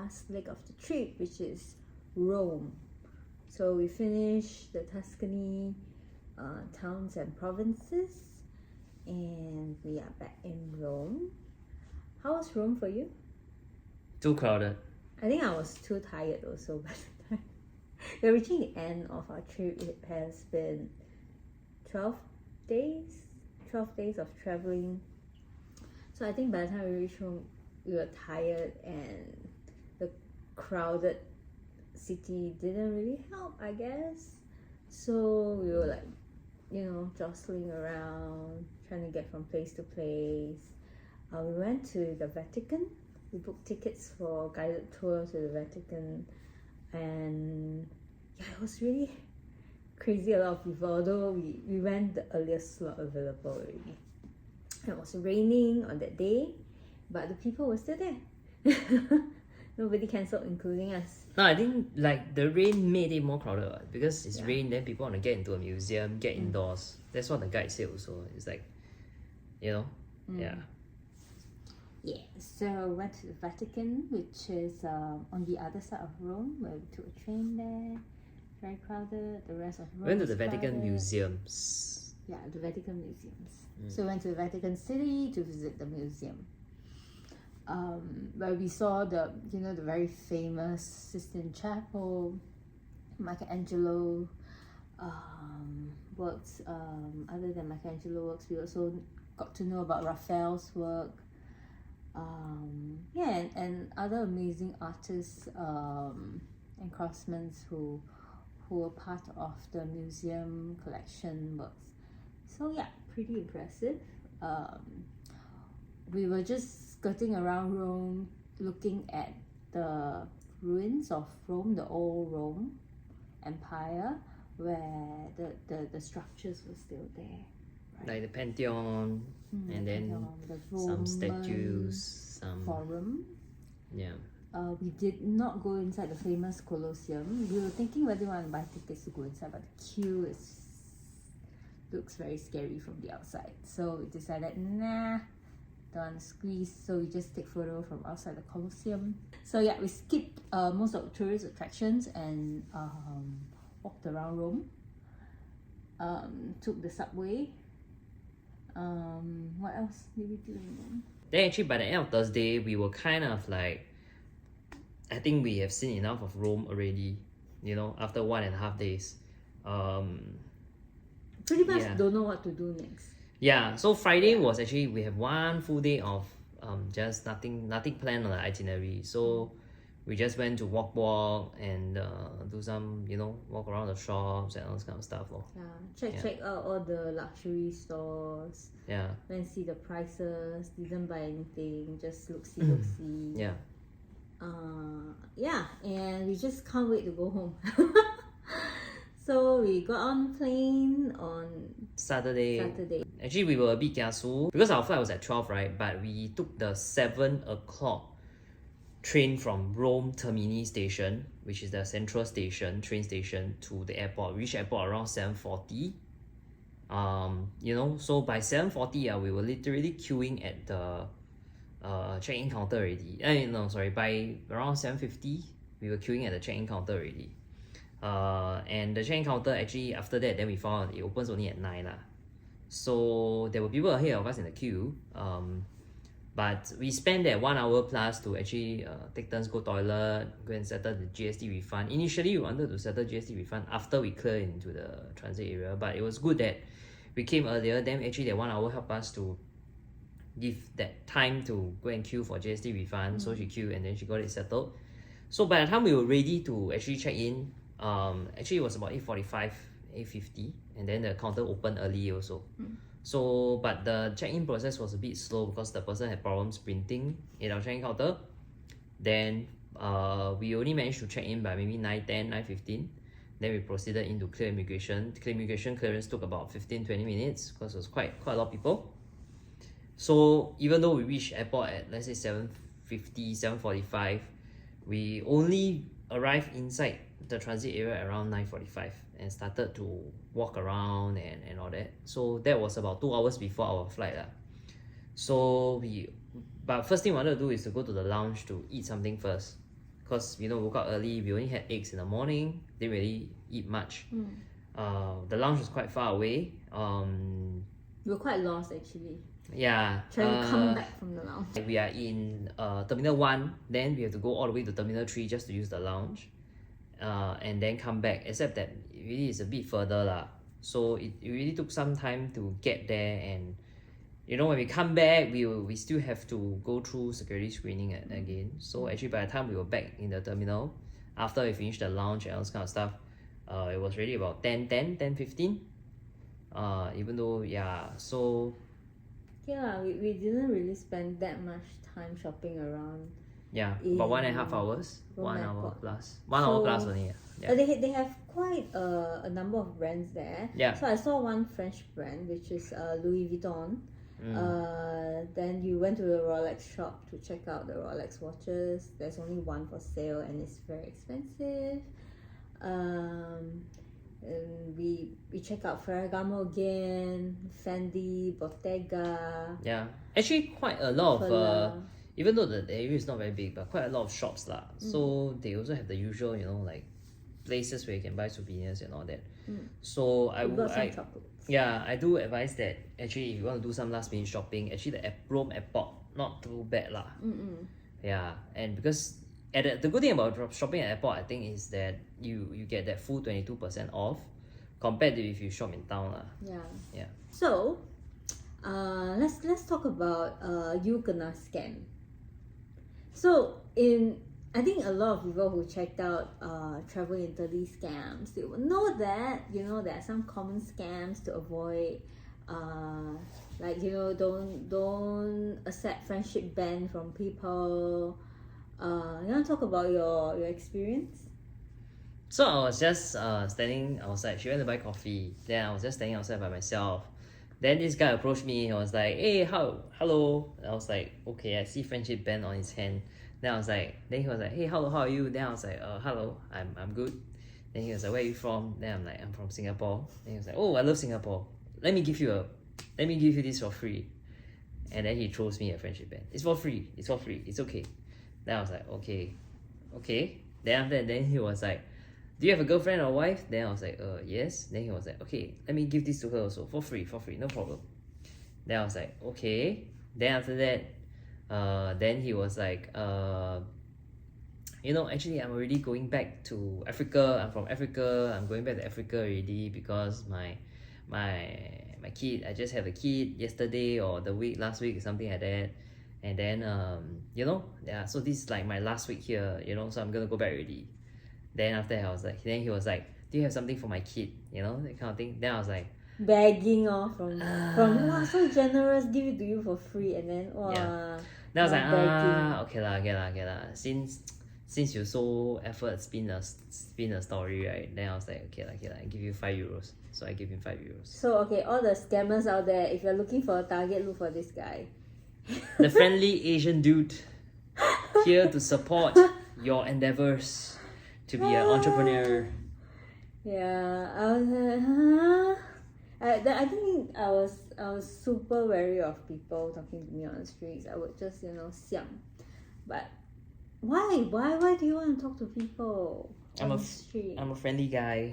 last leg of the trip, which is Rome. So we finished the Tuscany towns and provinces, and we are back in Rome. How was Rome for you? Too crowded. I think I was too tired also by the time. We're reaching the end of our trip. It has been 12 days of traveling. So I think by the time we reached home, we were tired, and the crowded city didn't really help, I guess. So we were like, jostling around, trying to get from place to place. We went to the Vatican. We booked tickets for guided tour to the Vatican, and yeah, it was really crazy. A lot of people, although we went the earliest slot available already. It was raining on that day, but the people were still there. Nobody cancelled, including us. No, I think like the rain made it more crowded, right? Because it's rain, then people want to get into a museum, get indoors. That's what the guide said also. It's like, yeah. Yeah, so we went to the Vatican, which is on the other side of Rome, where we took a train there. Very crowded. The rest of Rome Went to the was Vatican crowded. museums. Yeah, the Vatican museums. So we went to the Vatican City to visit the museum, where we saw the very famous Sistine Chapel, Michelangelo works. Other than Michelangelo works, we also got to know about Raphael's work. And other amazing artists and craftsmen who were part of the museum collection works. So yeah, pretty impressive. We were just skirting around Rome, looking at the ruins of Rome, the old Rome Empire, where the structures were still there. Right? Like the Pantheon, and then some statues, some Forum. Yeah. We did not go inside the famous Colosseum. We were thinking whether we want to buy tickets to go inside, but the queue looks very scary from the outside. So we decided, nah, don't want to squeeze. So we just take photo from outside the Colosseum. So yeah, we skipped most of the tourist attractions and walked around Rome. Took the subway. What else did we do in Rome? Then actually by the end of Thursday, we were kind of like, I think we have seen enough of Rome already, after 1.5 days. Pretty much don't know what to do next. Yeah, so Friday was actually, we have one full day of just nothing planned on the itinerary. So we just went to walk and do some, walk around the shops and all this kind of stuff. Check out all the luxury stores. Yeah. Then see the prices. Didn't buy anything. Just look see. Yeah. And we just can't wait to go home. So we got on plane on Saturday. Actually, we were a bit kiasu because our flight was at 12, right? But we took the 7 o'clock train from Rome Termini station, which is the central station, train station, to the airport. We reached airport around 7:40. So by 7:40, we were literally queuing at the check-in counter already. By around 7:50, we were queuing at the check-in counter already. And the check-in counter actually after that, then we found it opens only at 9 lah. So there were people ahead of us in the queue. But we spent that 1 hour plus to actually take turns, go toilet, go and settle the GST refund. Initially, we wanted to settle GST refund after we clear into the transit area, but it was good that we came earlier. Then actually that 1 hour helped us to give that time to go and queue for GST refund. So she queued and then she got it settled. So by the time we were ready to actually check in, actually it was about 8:45, 8:50, and then the counter opened early also. So, but the check-in process was a bit slow because the person had problems printing in our check-in counter. Then we only managed to check in by maybe 9:10, 9:15. Then we proceeded into clear immigration. Immigration clearance took about 15-20 minutes because it was quite a lot of people. So even though we reached airport at, let's say, 7:50, 7:45, we only arrived inside the transit area around 9:45 and started to walk around and all that. So that was about 2 hours before our flight. But first thing we wanted to do is to go to the lounge to eat something first. because woke up early. We only had eggs in the morning. Didn't really eat much. The lounge was quite far away. We were quite lost actually. Yeah. Trying to come back from the lounge. We are in Terminal 1, then we have to go all the way to Terminal 3 just to use the lounge. And then come back, except that it really is a bit further lah. So it really took some time to get there, and when we come back, we still have to go through security screening again. So actually by the time we were back in the terminal, after we finished the lounge and all this kind of stuff, it was really about 10:15. Even though so yeah, we didn't really spend that much time shopping around. about 1.5 hours, Rome 1 hour Airport. plus, 1 hour plus only. They have quite a number of brands there. So I saw one French brand, which is Louis Vuitton. Then you went to the Rolex shop to check out the Rolex watches. There's only one for sale and it's very expensive. And we check out Ferragamo again, Fendi, Bottega. Actually quite a lot of Fila. even though the area is not very big, but quite a lot of shops lah. So they also have the usual, like places where you can buy souvenirs and all that. So We got some chocolates. I do advise that actually if you want to do some last minute shopping, actually the Rome Airport not too bad lah. And because the good thing about shopping at airport, I think, is that you get that full 22% off compared to if you shop in town lah. So let's talk about you kena scam. So I think a lot of people who checked out travel in Italy scams, they will know that there are some common scams to avoid. Like don't accept friendship band from people. You want to talk about your experience? So I was just standing outside. She went to buy coffee. Then I was just standing outside by myself. Then this guy approached me. He was like, "Hey, hello." I was like, "Okay, I see friendship band on his hand." Then he was like, "Hey, hello, how are you?" Then I was like, "Hello, I'm good." Then he was like, "Where are you from?" Then I'm like, "I'm from Singapore." Then he was like, "Oh, I love Singapore. Let me give you this for free." And then he throws me a friendship band. It's for free. It's okay. Then I was like, okay. Then after that, then he was like, "Do you have a girlfriend or wife?" Then I was like, yes. Then he was like, "Okay, let me give this to her also for free, no problem." Then I was like, okay. Then after that, then he was like, actually I'm already going back to Africa. I'm from Africa. I'm going back to Africa already because my kid, I just had a kid yesterday or last week, something like that. And then so this is like my last week here, so I'm gonna go back already. Then after that, he was like, "Do you have something for my kid?" That kind of thing. Then I was like, begging from wow, so generous, give it to you for free, and then wow. Then I was like, begging. okay lah. Since you so effort spin a story, right? Then I was like, okay lah, I give you €5. So I give him €5. So okay, all the scammers out there, if you're looking for a target, look for this guy. The friendly Asian dude here to support your endeavors to be an entrepreneur. I was like, huh? I think I was super wary of people talking to me on the streets. I would just siam. But why do you want to talk to people on the street? I'm a friendly guy.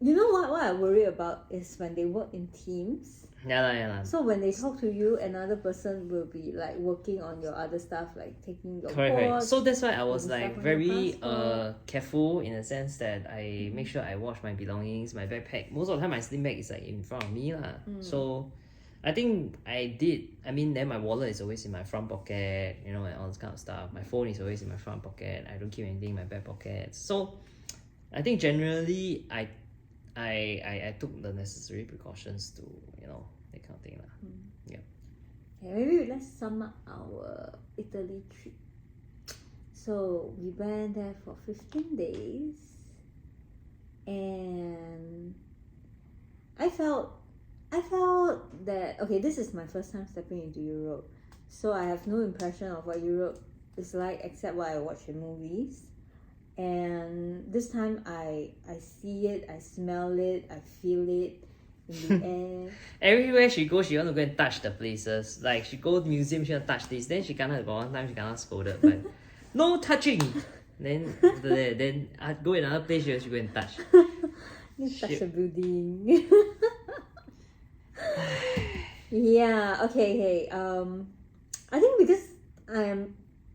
What I worry about is when they work in teams. Yeah. So when they talk to you, another person will be like working on your other stuff, like taking your correct. So that's why I was maybe like stuff on very your careful in a sense that I make sure I wash my belongings, my backpack. Most of the time my sling bag is like in front of me lah. So I think I did. I mean, then my wallet is always in my front pocket, and all this kind of stuff. My phone is always in my front pocket. I don't keep anything in my back pocket. So I think generally I took the necessary precautions to that kind of thing lah. Okay, maybe let's sum up our Italy trip. So we went there for 15 days, and I felt that this is my first time stepping into Europe, so I have no impression of what Europe is like except what I watch in movies. And this time I see it, I smell it, I feel it, in the air. Everywhere she goes, she want to go and touch the places. Like she go to museum, she want to touch this. Then she got one time she got scolded, but no touching. Then after that, then I go another place, she go and touch. You touch the building. Yeah. Okay. I think because I'm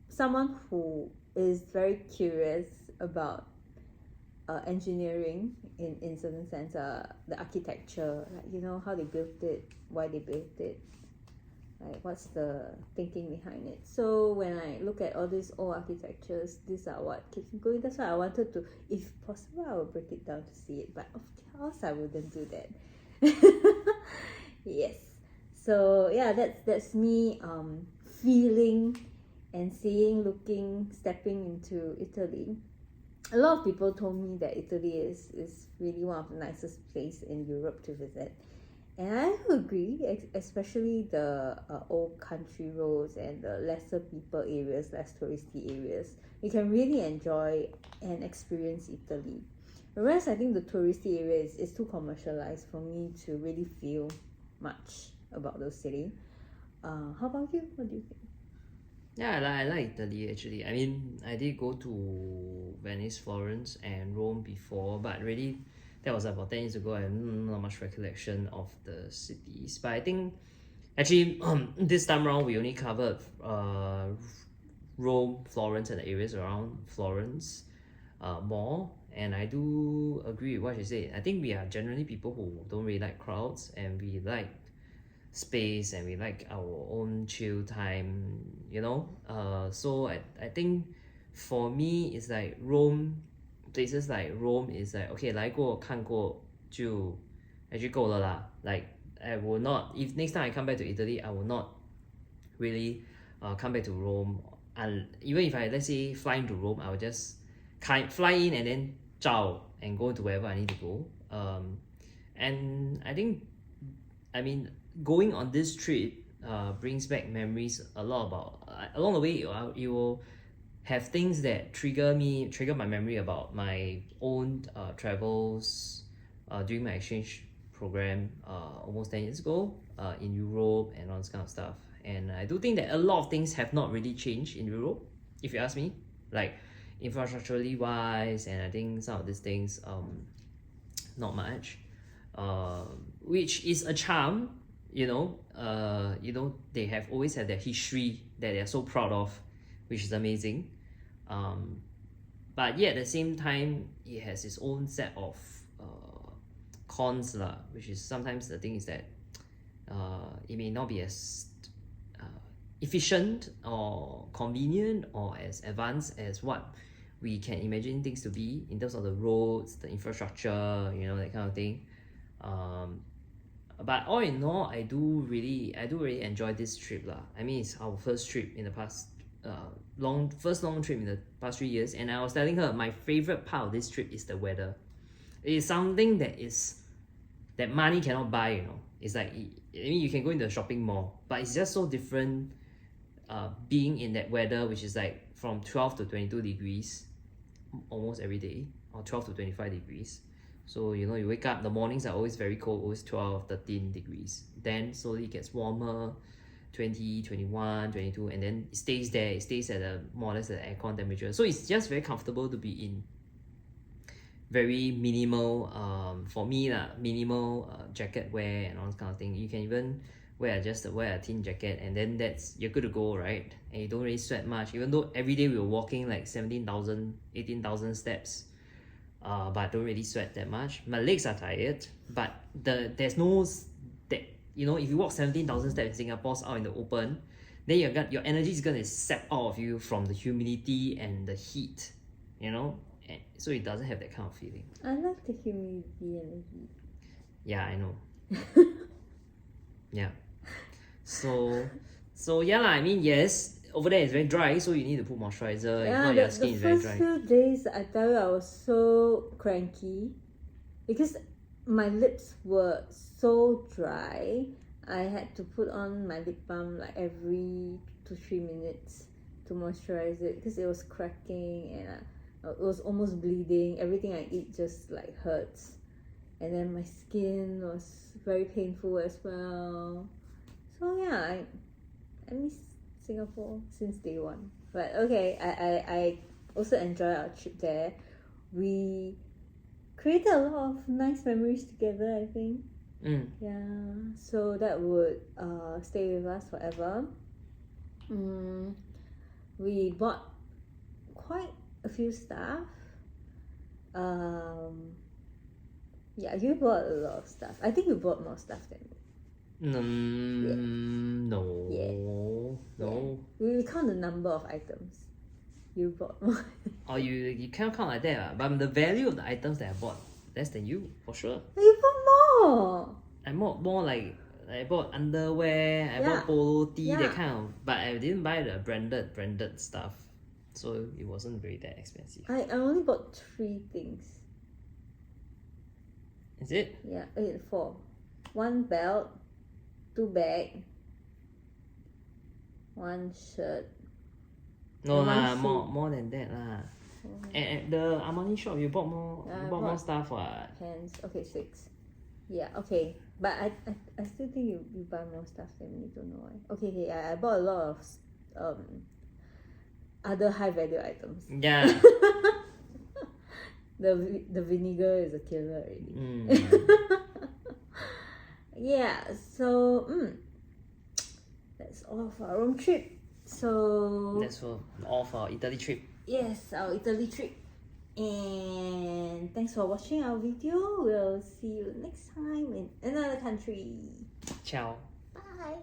someone who is very curious about engineering in certain sense, the architecture, like, you know, how they built it, why they built it, like what's the thinking behind it. So when I look at all these old architectures, these are what keeps me going. That's why I wanted to, if possible, I will break it down to see it, but of course I wouldn't do that. Yes. So yeah, that's me feeling and seeing, looking, stepping into Italy. A lot of people told me that Italy is really one of the nicest places in Europe to visit. And I agree, especially the old country roads and the lesser people areas, less touristy areas. You can really enjoy and experience Italy. Whereas I think the touristy area is too commercialized for me to really feel much about those city. How about you? What do you think? Yeah, I like Italy actually. I mean, I did go to Venice, Florence, and Rome before, but really, that was about 10 years ago. I have not much recollection of the cities. But I think actually, this time around, we only covered Rome, Florence, and the areas around Florence more. And I do agree with what you said. I think we are generally people who don't really like crowds, and we like space, and we like our own chill time, you know. So I think for me it's like places like Rome is like okay 来过看过就 actually 够了啦. Like I will not, if next time I come back to Italy, I will not really come back to Rome. And even if I, let's say, fly into Rome, I will just fly in and then ciao and go to wherever I need to go. And I think, I mean, going on this trip brings back memories a lot about along the way. You will have things that trigger my memory about my own travels during my exchange program almost 10 years ago in Europe and all this kind of stuff. And I do think that a lot of things have not really changed in Europe, if you ask me, like infrastructurally wise, and I think some of these things not much, which is a charm. You know, they have always had their history that they're so proud of, which is amazing. But yet at the same time, it has its own set of cons lah, which is sometimes the thing is that it may not be as efficient or convenient or as advanced as what we can imagine things to be in terms of the roads, the infrastructure, you know, that kind of thing. But all in all, I do really enjoy this trip lah. I mean, it's our first trip in the past first long trip in the past 3 years, and I was telling her my favorite part of this trip is the weather. It is something that money cannot buy, you know. It's like, I mean, you can go in the shopping mall, but it's just so different being in that weather, which is like from 12 to 22 degrees almost every day, or 12 to 25 degrees. So, you know, you wake up, the mornings are always very cold, always 12, 13 degrees. Then slowly it gets warmer, 20, 21, 22, and then it stays there. It stays at more or less at the aircon temperature. So it's just very comfortable to be in. Very minimal, for me minimal jacket wear and all this kind of thing. You can even wear a thin jacket, and then you're good to go, right? And you don't really sweat much, even though every day we were walking like 17,000, 18,000 steps. But don't really sweat that much. My legs are tired, but there's no that, you know, if you walk 17,000 steps in Singapore out in the open, then your energy is gonna sap out of you from the humidity and the heat, you know. And so it doesn't have that kind of feeling. I like the humidity and the heat. Yeah, I know. Yeah. So yeah lah. I mean, yes, over there it's very dry, so you need to put moisturizer. If not, your skin is very dry. The first few days, I tell you, I was so cranky because my lips were so dry. I had to put on my lip balm like every 2-3 minutes to moisturize it because it was cracking and it was almost bleeding. Everything I eat just like hurts, and then my skin was very painful as well. So yeah, I miss Singapore since day one. But okay, I also enjoy our trip there. We created a lot of nice memories together, I think. Yeah, so that would stay with us forever. We bought quite a few stuff. Yeah, you bought a lot of stuff. I think you bought more stuff than me. No. Yeah. No. We count the number of items. You bought more. Or you cannot count like that, but the value of the items that I bought, less than you, for sure. You bought more! I bought more like I bought underwear, I bought polo tee, that kind of, but I didn't buy the branded stuff. So it wasn't very that expensive. I only bought 3 things. Is it? Yeah, 4. 1 belt, 2 bags, 1 shirt. No and lah, 1 more than that lah. At the Armani shop, you bought more. Yeah, you I bought more bought stuff, what? Pants. Okay, 6. Yeah, okay. But I still think you buy more stuff than me. Don't know why. Okay, I bought a lot of other high value items. Yeah. The vinegar is a killer already. Yeah, so that's all for our Rome trip. So That's all for our Italy trip. yes, our Italy trip. And thanks for watching our video. We'll see you next time in another country. Ciao. Bye.